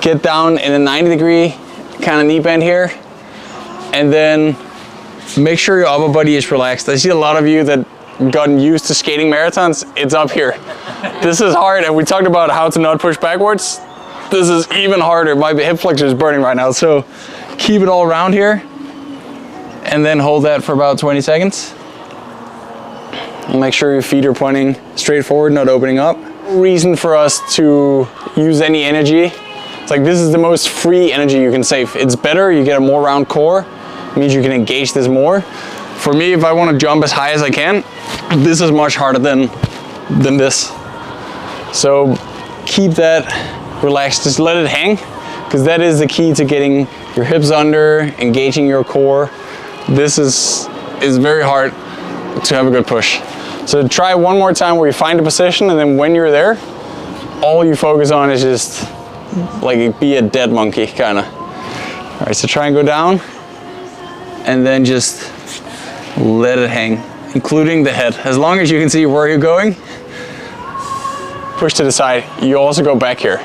get down in a 90-degree kind of knee bend here, and then make sure your upper body is relaxed. I see a lot of you that gotten used to skating marathons. It's up here. This is hard, and we talked about how to not push backwards. This is even harder. My hip flexor is burning right now, so keep it all around here, and then hold that for about 20 seconds. And make sure your feet are pointing straight forward, not opening up. No reason for us to use any energy. It's like this is the most free energy you can save. It's better, you get a more round core. It means you can engage this more. For me, if I want to jump as high as I can, this is much harder than this. So keep that relaxed, just let it hang, because that is the key to getting your hips under, engaging your core. This is very hard to have a good push. So try one more time where you find a position, and then when you're there, all you focus on is just like be a dead monkey kind of. All right, so try and go down, and then just let it hang, including the head. As long as you can see where you're going, push to the side. You also go back here.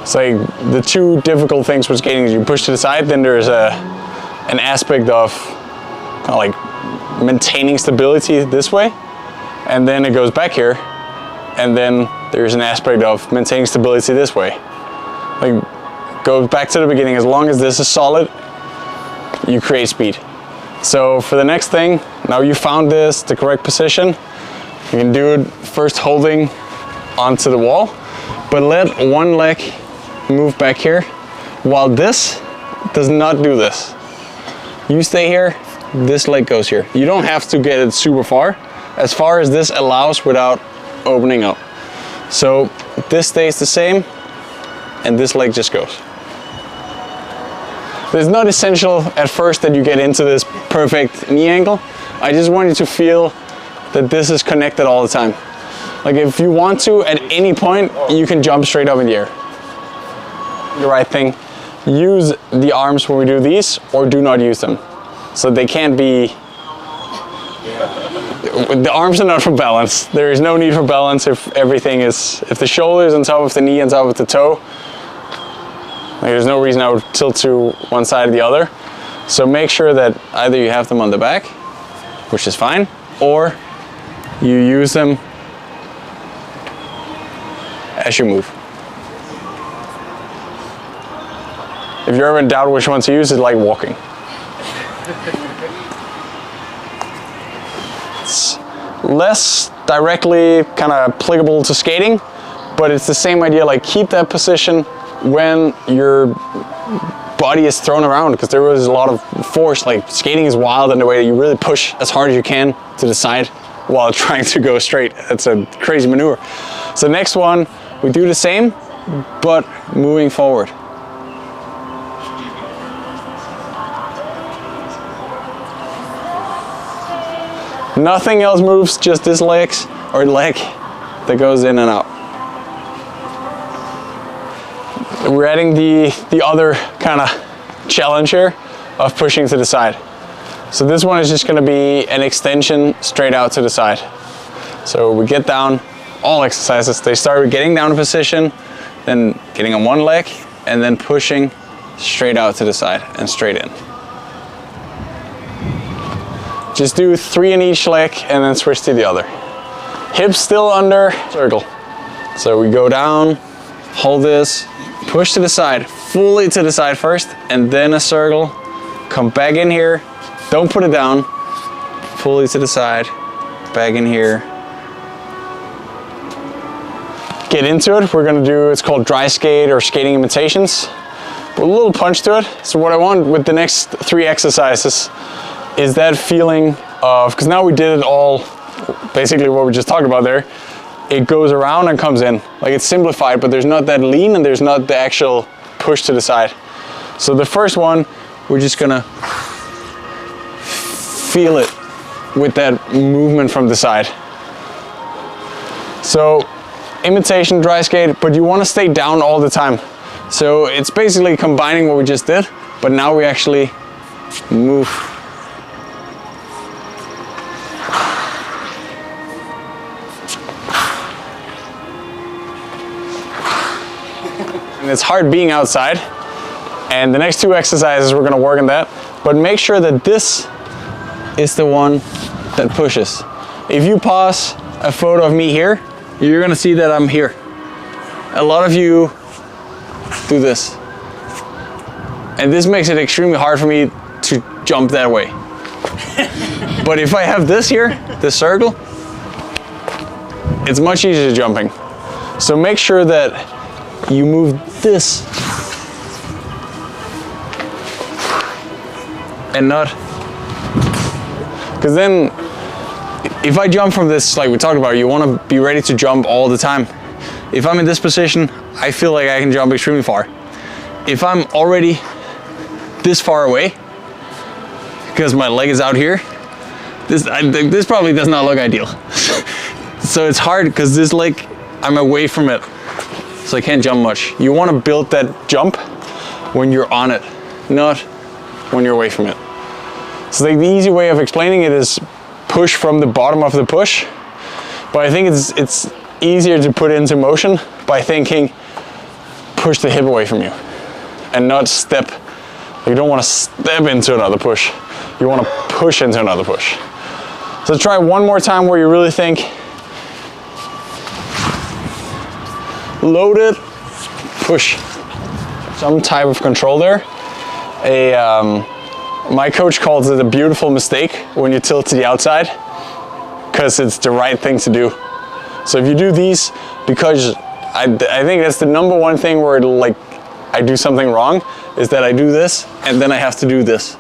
It's like the two difficult things with skating is you push to the side, then there's an aspect of kind of like maintaining stability this way, and then it goes back here, and then there's an aspect of maintaining stability this way. Like, go back to the beginning. As long as this is solid, you create speed. So for the next thing, now you found this, the correct position, you can do it first holding onto the wall, but let one leg move back here, while this does not do this. You stay here, this leg goes here. You don't have to get it super far as this allows without opening up. So this stays the same, and this leg just goes. It's not essential at first that you get into this perfect knee angle. I just want you to feel that this is connected all the time. Like if you want to, at any point, you can jump straight up in the air. The right thing, use the arms when we do these, or do not use them. So they can't be, the arms are not for balance. There is no need for balance if if the shoulder is on top of the knee, on top of the toe. There's no reason I would tilt to one side or the other. So make sure that either you have them on the back, which is fine, or you use them as you move. If you're ever in doubt which one to use, it's like walking. It's less directly kind of applicable to skating, but it's the same idea. Like keep that position when your body is thrown around, because there is a lot of force. Like skating is wild in the way that you really push as hard as you can to the side while trying to go straight. It's a crazy maneuver. So next one, we do the same, but moving forward. Nothing else moves, just this leg that goes in and out. We're adding the other kind of challenge here of pushing to the side. So this one is just going to be an extension straight out to the side. So we get down, all exercises, they start with getting down in position, then getting on one leg, and then pushing straight out to the side and straight in. Just do 3 in each leg and then switch to the other. Hips still under, circle. So we go down, hold this, push to the side, fully to the side first, and then a circle. Come back in here, don't put it down, fully to the side, back in here. Get into it. We're gonna do, it's called dry skate or skating imitations. Put a little punch to it. So what I want with the next 3 exercises is that feeling of, because now we did it all, basically what we just talked about there, it goes around and comes in. Like it's simplified, but there's not that lean and there's not the actual push to the side. So the first one, we're just gonna feel it with that movement from the side. So imitation dry skate, but you wanna stay down all the time. So it's basically combining what we just did, but now we actually move. And it's hard being outside. And the next 2 exercises, we're gonna work on that. But make sure that this is the one that pushes. If you pause a photo of me here, you're gonna see that I'm here. A lot of you do this. And this makes it extremely hard for me to jump that way. But if I have this here, this circle, it's much easier jumping. So make sure that you move this and not, because then if I jump from this, like we talked about, you want to be ready to jump all the time. If I'm in this position, I feel like I can jump extremely far. If I'm already this far away, because my leg is out here, this probably does not look ideal. So it's hard because this leg, I'm away from it, so I can't jump much. You want to build that jump when you're on it, not when you're away from it. So like the easy way of explaining it is push from the bottom of the push, but I think it's easier to put into motion by thinking push the hip away from you and not step. You don't want to step into another push. You want to push into another push. So try one more time where you really think loaded, push. Some type of control there. My coach calls it a beautiful mistake when you tilt to the outside, because it's the right thing to do. So if you do these, because I think that's the number one thing where like I do something wrong, is that I do this and then I have to do this.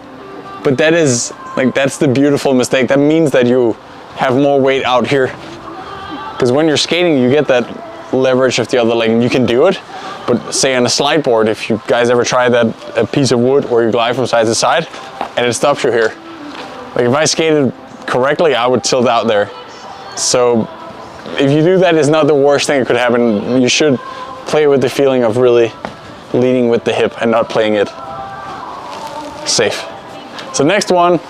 But that is like, that's the beautiful mistake. That means that you have more weight out here. Because when you're skating, you get that leverage of the other leg and you can do it. But say on a slide board, if you guys ever try that, a piece of wood where you glide from side to side and it stops you here. Like if I skated correctly, I would tilt out there. So if you do that, it's not the worst thing that could happen. You should play with the feeling of really leading with the hip and not playing it safe. So next one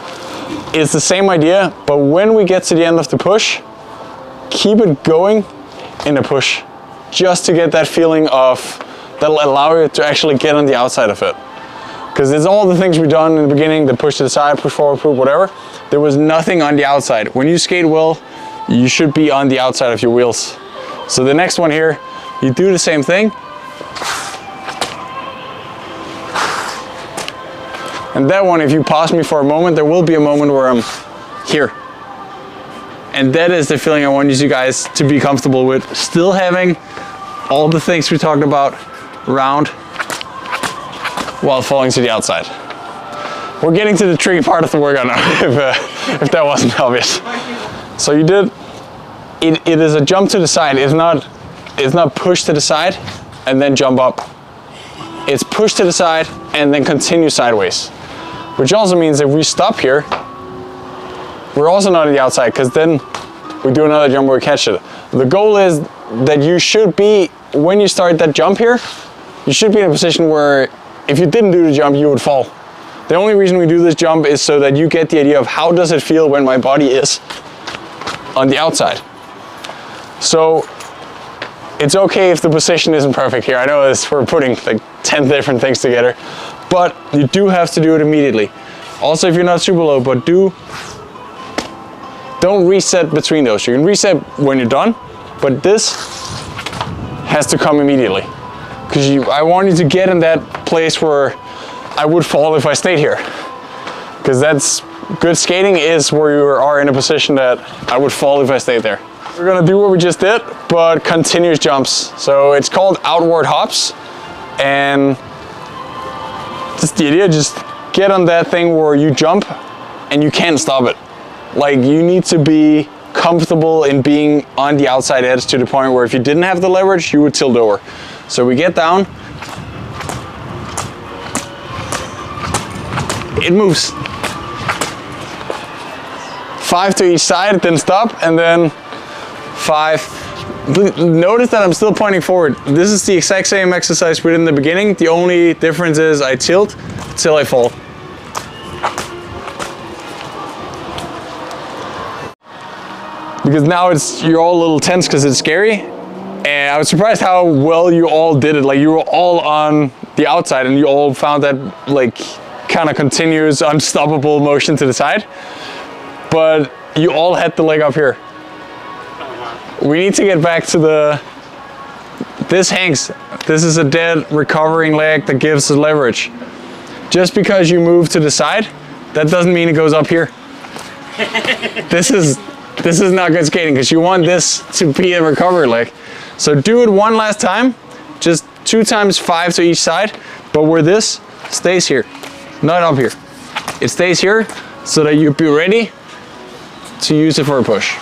is the same idea, but when we get to the end of the push, keep it going in a push, just to get that feeling of, that'll allow you to actually get on the outside of it. Because it's all the things we've done in the beginning, the push to the side, push forward, push, whatever. There was nothing on the outside. When you skate well, you should be on the outside of your wheels. So the next one here, you do the same thing. And that one, if you pause me for a moment, there will be a moment where I'm here. And that is the feeling I want you guys to be comfortable with. Still having all the things we talked about round while falling to the outside. We're getting to the tricky part of the workout now, if that wasn't obvious. So you did, it is a jump to the side. It's not push to the side and then jump up. It's push to the side and then continue sideways. Which also means if we stop here, we're also not on the outside, because then we do another jump where we catch it. The goal is that you should be, when you start that jump here, you should be in a position where if you didn't do the jump, you would fall. The only reason we do this jump is so that you get the idea of how does it feel when my body is on the outside. So it's okay if the position isn't perfect here. I know we're putting like 10 different things together, but you do have to do it immediately. Also, if you're not super low, but don't reset between those. You can reset when you're done, but this has to come immediately. Because I want you to get in that place where I would fall if I stayed here. Because that's good skating, is where you are in a position that I would fall if I stayed there. We're gonna do what we just did, but continuous jumps. So it's called outward hops. And just the idea, just get on that thing where you jump and you can't stop it. Like you need to be comfortable in being on the outside edge to the point where if you didn't have the leverage, you would tilt over. So we get down. It moves. 5 to each side, then stop, and then 5. Notice that I'm still pointing forward. This is the exact same exercise we did in the beginning. The only difference is I tilt till I fall. Because now you're all a little tense because it's scary. And I was surprised how well you all did it. Like you were all on the outside and you all found that like kind of continuous, unstoppable motion to the side. But you all had the leg up here. We need to get back to this hangs. This is a dead recovering leg that gives the leverage. Just because you move to the side, that doesn't mean it goes up here. This is not good skating because you want this to be a recovery leg. So do it one last time, just 2 times 5 to each side, but where this stays here, not up here. It stays here so that you'll be ready to use it for a push.